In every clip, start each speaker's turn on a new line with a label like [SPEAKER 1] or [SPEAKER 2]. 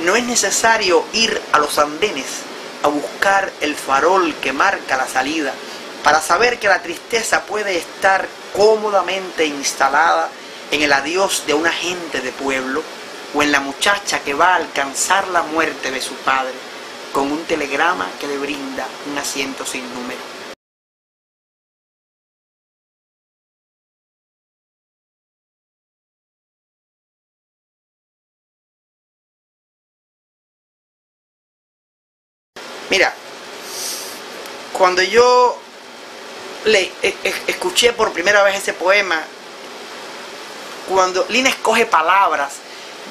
[SPEAKER 1] no es necesario ir a los andenes a buscar el farol que marca la salida para saber que la tristeza puede estar cómodamente instalada en el adiós de un agente de pueblo o en la muchacha que va a alcanzar la muerte de su padre con un telegrama que le brinda un asiento sin número. Mira, cuando yo escuché por primera vez ese poema, cuando Lina escoge palabras,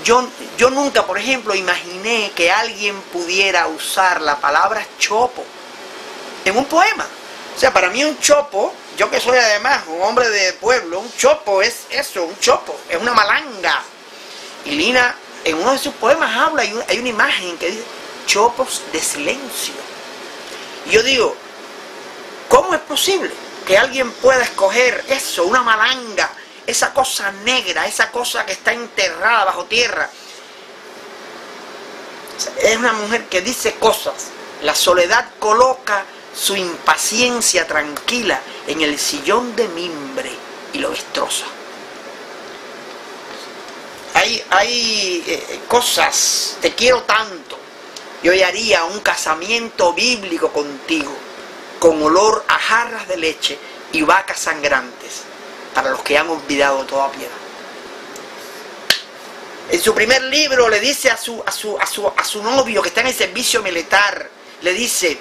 [SPEAKER 1] yo nunca, por ejemplo, imaginé que alguien pudiera usar la palabra chopo en un poema. O sea, para mí un chopo, yo que soy además un hombre de pueblo, un chopo es eso, un chopo, es una malanga. Y Lina, en uno de sus poemas habla, hay una imagen que dice chopos de silencio. Y yo digo, ¿cómo es posible que alguien pueda escoger eso, una malanga, esa cosa negra, esa cosa que está enterrada bajo tierra? Es una mujer que dice cosas. La soledad coloca su impaciencia tranquila en el sillón de mimbre y lo destroza. Hay cosas, te quiero tanto. Yo haría un casamiento bíblico contigo, con olor a jarras de leche y vacas sangrantes, para los que han olvidado toda piedad. En su primer libro le dice a su novio que está en el servicio militar, le dice,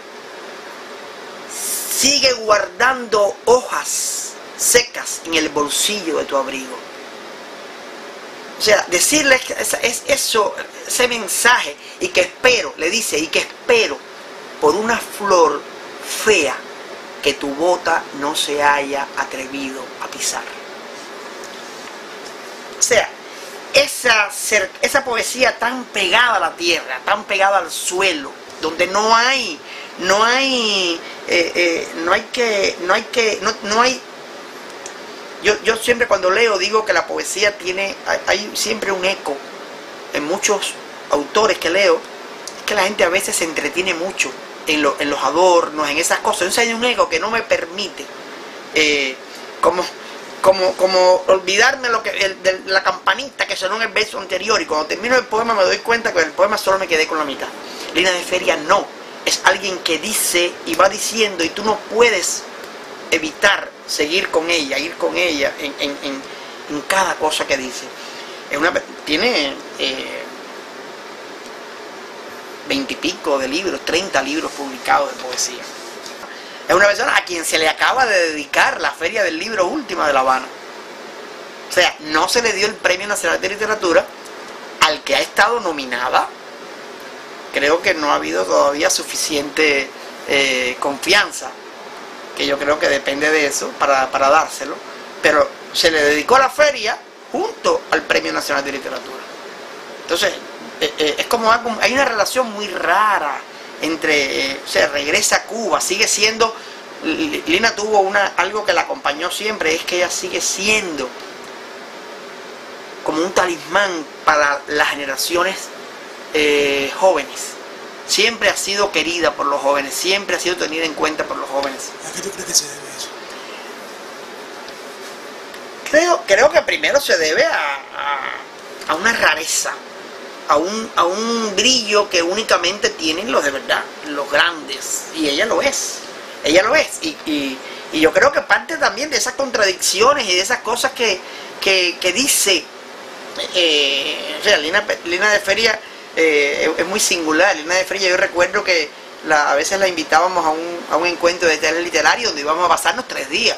[SPEAKER 1] sigue guardando hojas secas en el bolsillo de tu abrigo. O sea, decirle ese mensaje, y que espero, le dice, y que espero por una flor fea que tu bota no se haya atrevido a pisar. O sea, esa poesía tan pegada a la tierra, tan pegada al suelo, donde no hay yo siempre cuando leo digo que la poesía hay siempre un eco. En muchos autores que leo, es que la gente a veces se entretiene mucho en los adornos, en esas cosas. Entonces hay un eco que no me permite como olvidarme de la campanita que sonó en el verso anterior, y cuando termino el poema me doy cuenta que el poema solo me quedé con la mitad. Lina de Feria no, es alguien que dice y va diciendo, y tú no puedes evitar seguir con ella, ir con ella en cada cosa que dice. Tiene 20 y pico de libros, 30 libros publicados de poesía. Es una persona a quien se le acaba de dedicar la Feria del Libro Última de La Habana. O sea, no se le dio el Premio Nacional de Literatura al que ha estado nominada. Creo que no ha habido todavía suficiente confianza, que yo creo que depende de eso para dárselo, pero se le dedicó a la feria junto al Premio Nacional de Literatura. Entonces, es como hay una relación muy rara entre, o sea, regresa a Cuba, sigue siendo, Lina tuvo algo que la acompañó siempre, es que ella sigue siendo como un talismán para las generaciones jóvenes. Siempre ha sido querida por los jóvenes, siempre ha sido tenida en cuenta por los jóvenes.
[SPEAKER 2] ¿A qué tú crees que se debe eso?
[SPEAKER 1] Creo que primero se debe a una rareza, a un brillo que únicamente tienen los de verdad, los grandes, y ella lo es, y yo creo que parte también de esas contradicciones y de esas cosas que dice, o sea, Lina de Feria es muy singular. Lina de Feria, yo recuerdo que a veces la invitábamos a un encuentro de teatro literario donde íbamos a pasarnos 3 días,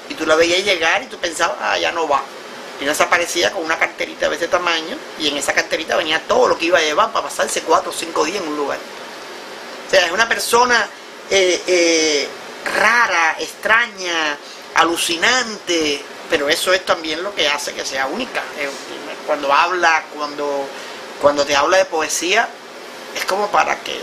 [SPEAKER 1] y tú la veías llegar y tú pensabas, ya no va. Y no se aparecía con una carterita de ese tamaño, y en esa carterita venía todo lo que iba a llevar para pasarse 4 o 5 días en un lugar. O sea, es una persona rara, extraña, alucinante, pero eso es también lo que hace que sea única. Cuando habla, cuando te habla de poesía, es como para que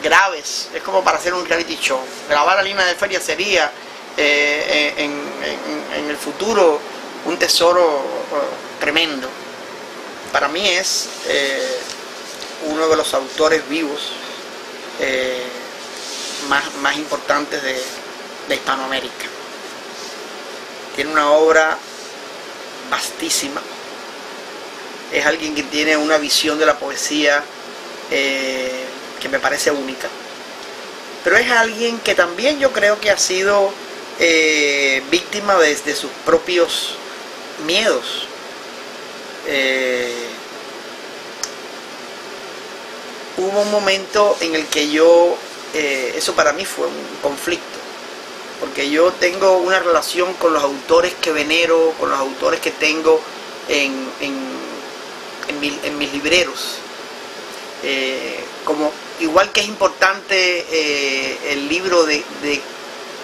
[SPEAKER 1] grabes, es como para hacer un reality show. Grabar a Lina de Feria sería en el futuro un tesoro tremendo. para mí es uno de los autores vivos más importantes de Hispanoamérica. Tiene una obra vastísima. Es alguien que tiene una visión de la poesía que me parece única. Pero es alguien que también yo creo que ha sido víctima de sus propios miedos. Hubo un momento en el que eso para mí fue un conflicto, porque yo tengo una relación con los autores que venero, con los autores que tengo en mis libreros. Como igual que es importante el libro de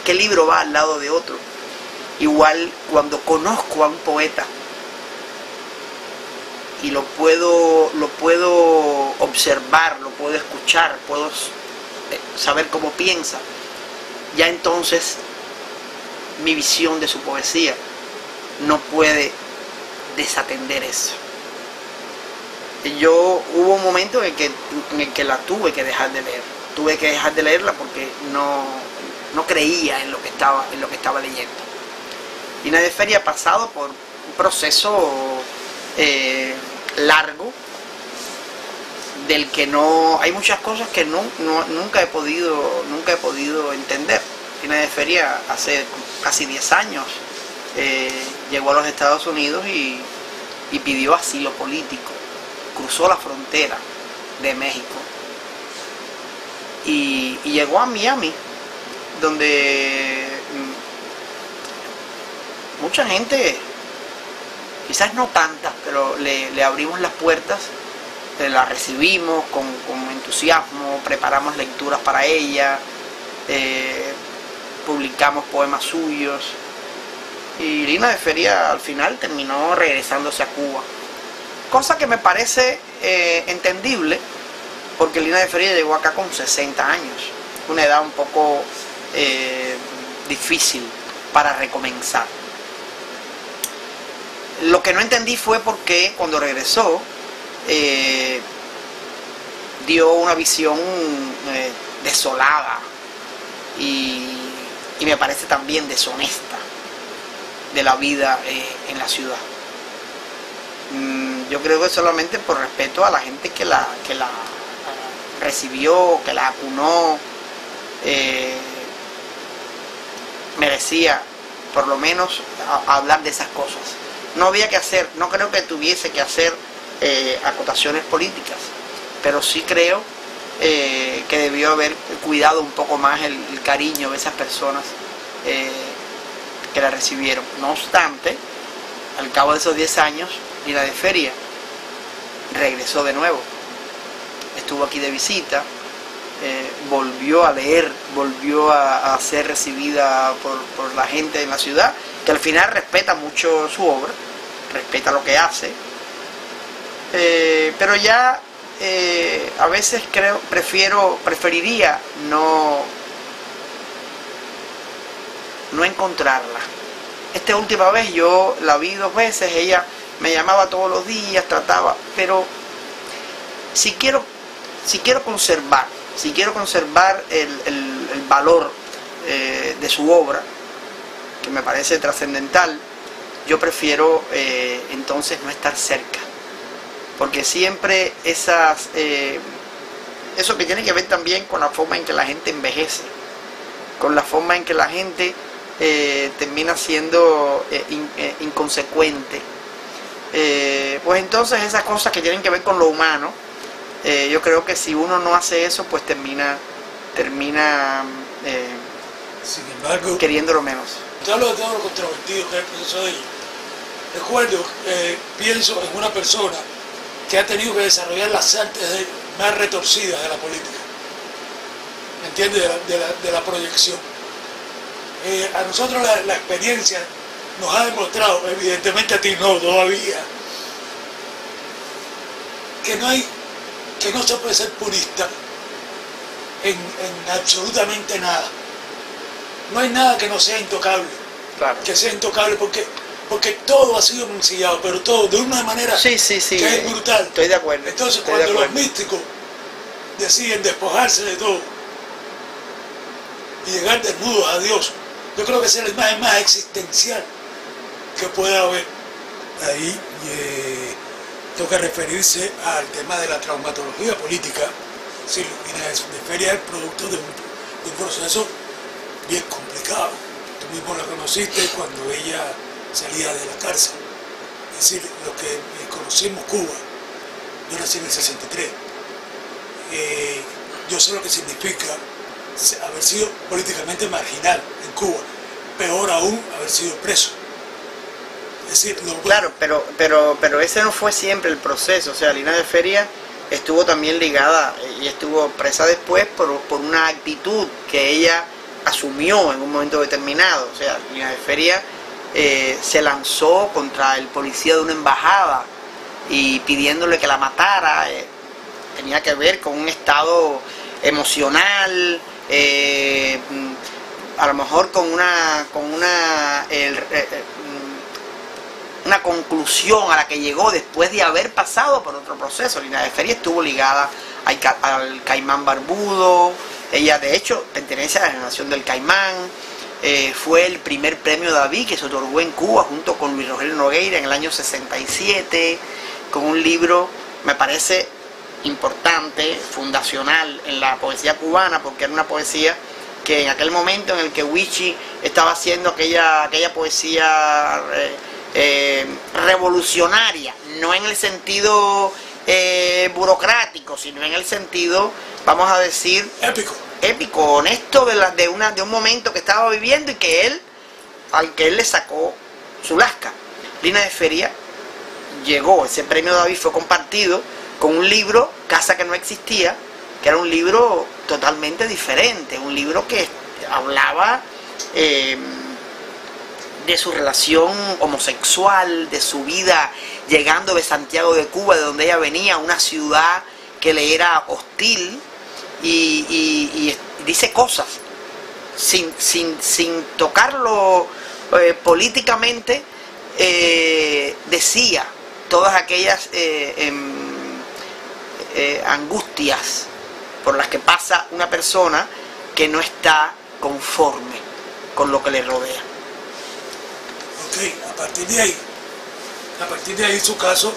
[SPEAKER 1] qué libro va al lado de otro, igual cuando conozco a un poeta y lo puedo observar, lo puedo escuchar, puedo saber cómo piensa, ya entonces mi visión de su poesía no puede desatender eso. Hubo un momento en el que la tuve que dejar de leer. Tuve que dejar de leerla porque no creía en lo que estaba leyendo. Lina de Feria ha pasado por un proceso largo, del que hay muchas cosas que nunca he podido entender. Lina de Feria hace casi 10 años llegó a los Estados Unidos y pidió asilo político. Cruzó la frontera de México y llegó a Miami, donde mucha gente, quizás no tantas, pero le abrimos las puertas, la recibimos con entusiasmo, preparamos lecturas para ella, publicamos poemas suyos, y Lina de Feria al final terminó regresándose a Cuba. Cosa que me parece entendible, porque Lina de Feria llegó acá con 60 años, una edad un poco difícil para recomenzar. Lo que no entendí fue por qué cuando regresó dio una visión desolada y me parece también deshonesta de la vida en la ciudad. Yo creo que solamente por respeto a la gente que la recibió, que la acunó, merecía por lo menos hablar de esas cosas. No creo que tuviese que hacer acotaciones políticas, pero sí creo que debió haber cuidado un poco más el cariño de esas personas que la recibieron. No obstante, al cabo de esos 10 años, Lina de Feria regresó de nuevo, estuvo aquí de visita, volvió a leer, volvió a ser recibida por la gente en la ciudad, que al final respeta mucho su obra, respeta lo que hace, pero ya a veces preferiría no encontrarla. Esta última vez yo la vi 2 veces, ella me llamaba todos los días, trataba, pero si quiero conservar el valor de su obra, que me parece trascendental, yo prefiero entonces no estar cerca, porque siempre eso que tiene que ver también con la forma en que la gente envejece, con la forma en que la gente termina siendo inconsecuente, pues entonces esas cosas que tienen que ver con lo humano, yo creo que si uno no hace eso, pues termina
[SPEAKER 2] sin embargo,
[SPEAKER 1] queriéndolo menos.
[SPEAKER 2] Te hablo de todo lo controvertido que es el proceso de ella. Recuerdo, pienso en una persona que ha tenido que desarrollar las artes más retorcidas de la política, ¿me entiendes? De la proyección. A nosotros la experiencia nos ha demostrado, evidentemente a ti no todavía, que no se puede ser purista en absolutamente nada. No hay nada que no sea intocable,
[SPEAKER 1] Claro.
[SPEAKER 2] que sea intocable, porque porque todo ha sido mancillado, pero todo de una manera
[SPEAKER 1] Sí,
[SPEAKER 2] que es brutal.
[SPEAKER 1] estoy de acuerdo.
[SPEAKER 2] Entonces,
[SPEAKER 1] estoy de
[SPEAKER 2] cuando los
[SPEAKER 1] acuerdo.
[SPEAKER 2] místicos deciden despojarse de todo y llegar desnudos a Dios, yo creo que esa es la imagen más existencial que puede haber. Ahí toca referirse al tema de la traumatología política. Sí, Inés de Feria es producto de un proceso bien complicado. Tú mismo la conociste cuando ella salía de la cárcel. Es decir, lo que conocimos Cuba, yo nací en el 63. Yo sé lo que significa haber sido políticamente marginal en Cuba, peor aún haber sido preso. Es decir,
[SPEAKER 1] Claro, pero ese no fue siempre el proceso. O sea, Lina de Feria estuvo también ligada y estuvo presa después por una actitud que ella asumió en un momento determinado. O sea, Lina de Feria se lanzó contra el policía de una embajada y pidiéndole que la matara. Tenía que ver con un estado emocional, a lo mejor con una conclusión a la que llegó después de haber pasado por otro proceso. Lina de Feria estuvo ligada al Caimán Barbudo. Ella de hecho pertenece a la generación del Caimán. Fue el primer premio David que se otorgó en Cuba junto con Luis Rogelio Nogueira en el año 67, con un libro, me parece importante, fundacional en la poesía cubana, porque era una poesía que en aquel momento en el que Huichi estaba haciendo aquella poesía revolucionaria, no en el sentido burocrático, sino en el sentido, vamos a decir, épico, honesto de un momento que estaba viviendo y que al que él le sacó su lasca. Lina de Feria llegó, ese premio David fue compartido con un libro, Casa que no existía, que era un libro totalmente diferente, un libro que hablaba de su relación homosexual, de su vida llegando de Santiago de Cuba, de donde ella venía, una ciudad que le era hostil, y dice cosas sin tocarlo políticamente. Decía todas aquellas angustias por las que pasa una persona que no está conforme con lo que le rodea.
[SPEAKER 2] Ok, a partir de ahí su caso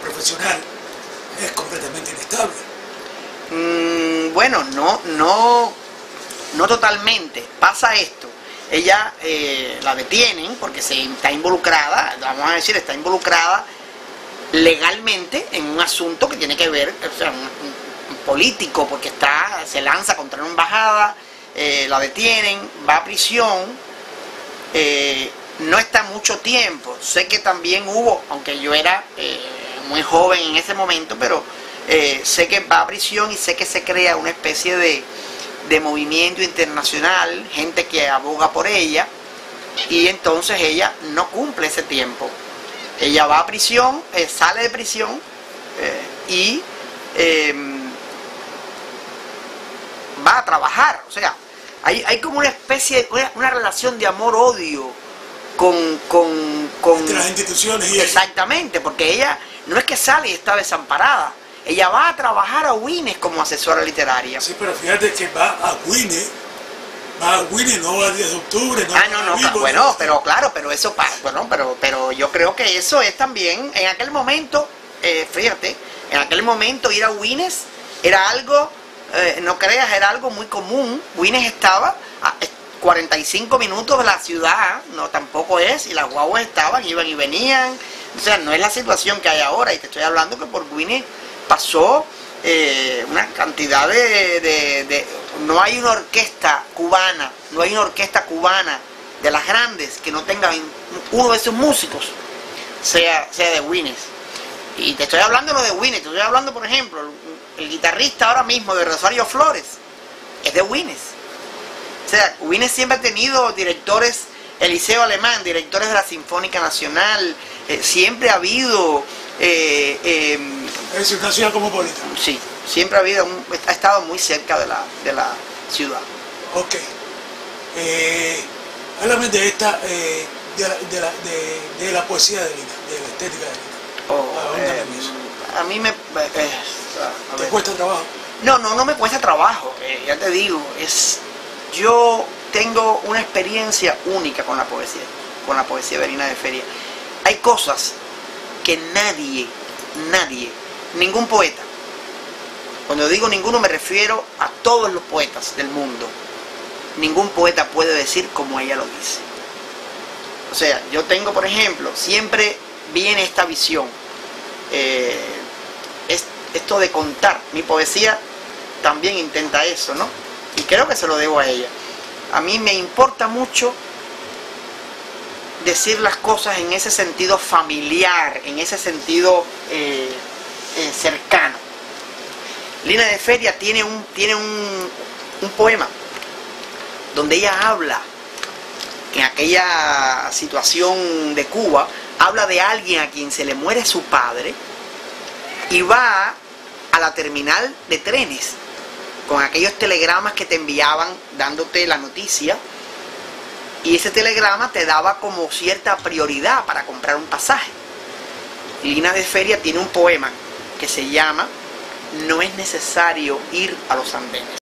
[SPEAKER 2] profesional es completamente inestable.
[SPEAKER 1] Bueno, no totalmente. Pasa esto. Ella la detienen porque está involucrada, vamos a decir, está involucrada legalmente en un asunto que tiene que ver, o sea, un político, porque se lanza contra una embajada, la detienen, va a prisión, no está mucho tiempo. Sé que también hubo, aunque yo era muy joven en ese momento, pero sé que va a prisión y sé que se crea una especie de movimiento internacional, gente que aboga por ella, y entonces ella no cumple ese tiempo. Ella va a prisión, sale de prisión y va a trabajar. O sea, hay como una especie, una relación de amor-odio con
[SPEAKER 2] las instituciones y
[SPEAKER 1] exactamente, porque ella no es que sale y está desamparada. Ella va a trabajar a Wines como asesora literaria.
[SPEAKER 2] Sí, pero fíjate que va a Wines, no va al 10 de octubre.
[SPEAKER 1] Bueno, pero claro, pero eso pasa, bueno, pero yo creo que eso es también, en aquel momento, fíjate, en aquel momento ir a Wines era algo, no creas, era algo muy común. Wines estaba a 45 minutos de la ciudad, no tampoco es, y las guaguas iban y venían, o sea, no es la situación que hay ahora, y te estoy hablando que por Wines pasó una cantidad no hay una orquesta cubana, de las grandes que no tenga uno de esos músicos sea de Wines. Y te estoy hablando no de Wines, te estoy hablando, por ejemplo, el guitarrista ahora mismo de Rosario Flores es de Wines. O sea, Wines siempre ha tenido directores, Eliseo Alemán, directores de la Sinfónica Nacional, siempre ha habido
[SPEAKER 2] es una ciudad cosmopolita.
[SPEAKER 1] Sí, siempre ha estado muy cerca de la ciudad.
[SPEAKER 2] Ok. Háblame de de la poesía de Lina, de la estética de Lina.
[SPEAKER 1] A mí me...
[SPEAKER 2] ¿Te cuesta trabajo?
[SPEAKER 1] No me cuesta trabajo, ya te digo, yo tengo una experiencia única con la poesía de Lina de Feria. Hay cosas que nadie, ningún poeta, cuando digo ninguno me refiero a todos los poetas del mundo, ningún poeta puede decir como ella lo dice. O sea, yo tengo, por ejemplo, siempre viene esta visión, esto de contar. Mi poesía también intenta eso, ¿no? Y creo que se lo debo a ella. A mí me importa mucho decir las cosas en ese sentido familiar, en ese sentido cercano. Lina de Feria tiene un poema donde ella habla, en aquella situación de Cuba, habla de alguien a quien se le muere su padre y va a la terminal de trenes con aquellos telegramas que te enviaban dándote la noticia, y ese telegrama te daba como cierta prioridad para comprar un pasaje. Lina de Feria tiene un poema que se llama No es necesario ir a los andenes.